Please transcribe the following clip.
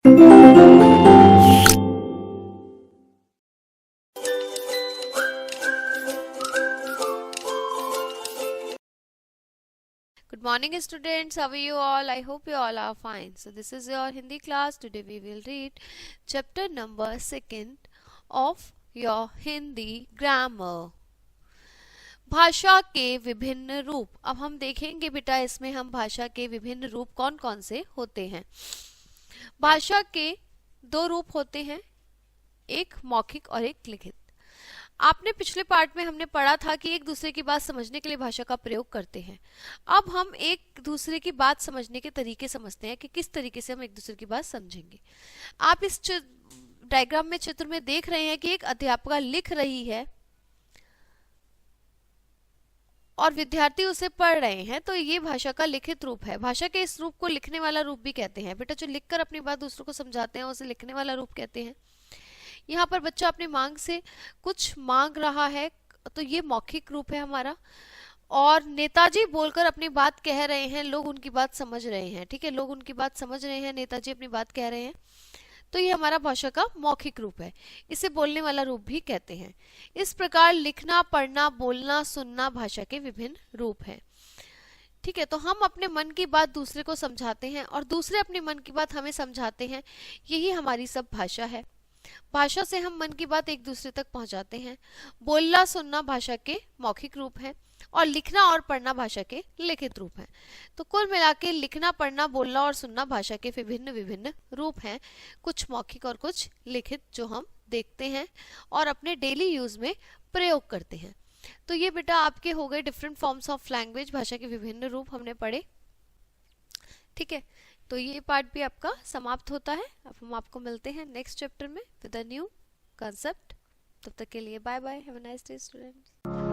Good morning students, how are you all? I hope you all are fine. So this is your Hindi class. Today we will read chapter number 2 of your Hindi grammar. भाषा के विभिन्न रूप। अब हम देखेंगे बेटा इसमें हम भाषा के विभिन्न रूप कौन कौन से होते हैं। भाषा के दो रूप होते हैं, एक मौखिक और एक लिखित। आपने पिछले पार्ट में हमने पढ़ा था कि एक दूसरे की बात समझने के लिए भाषा का प्रयोग करते हैं। अब हम एक दूसरे की बात समझने के तरीके समझते हैं कि किस तरीके से हम एक दूसरे की बात समझेंगे। आप इस डायग्राम में चित्र में देख रहे हैं कि एक अध्यापिका लिख रही है और विद्यार्थी उसे पढ़ रहे हैं, तो ये भाषा का लिखित रूप है। भाषा के इस रूप को लिखने वाला रूप भी कहते हैं। बेटा जो लिखकर अपनी बात दूसरों को समझाते हैं उसे लिखने वाला रूप कहते हैं। यहाँ पर बच्चा अपने मांग से कुछ मांग रहा है, तो ये मौखिक रूप है हमारा। और नेताजी बोलकर अपनी बात कह रहे हैं, लोग उनकी बात समझ रहे हैं। ठीक है, लोग उनकी बात समझ रहे हैं, नेताजी अपनी बात कह रहे हैं, तो ये हमारा भाषा का मौखिक रूप है। इसे बोलने वाला रूप भी कहते हैं। इस प्रकार लिखना, पढ़ना, बोलना, सुनना भाषा के विभिन्न रूप हैं। ठीक है, तो हम अपने मन की बात दूसरे को समझाते हैं और दूसरे अपने मन की बात हमें समझाते हैं। यही हमारी सब भाषा है। भाषा से हम मन की बात एक दूसरे तक पहुंचाते हैं। बोलना सुनना भाषा के मौखिक रूप है और लिखना और पढ़ना भाषा के लिखित रूप है। तो कुल मिला के लिखना, पढ़ना, बोलना और सुनना भाषा के विभिन्न विभिन्न रूप हैं, कुछ मौखिक और कुछ लिखित, जो हम देखते हैं और अपने डेली यूज में प्रयोग करते हैं। तो ये बेटा आपके हो गए डिफरेंट फॉर्म्स ऑफ लैंग्वेज, भाषा के विभिन्न रूप हमने पढ़े। ठीक है, तो ये पार्ट भी आपका समाप्त होता है। अब हम आपको मिलते हैं नेक्स्ट चैप्टर में विद अ न्यू कॉन्सेप्ट। तब तक के लिए bye bye, have a nice day students.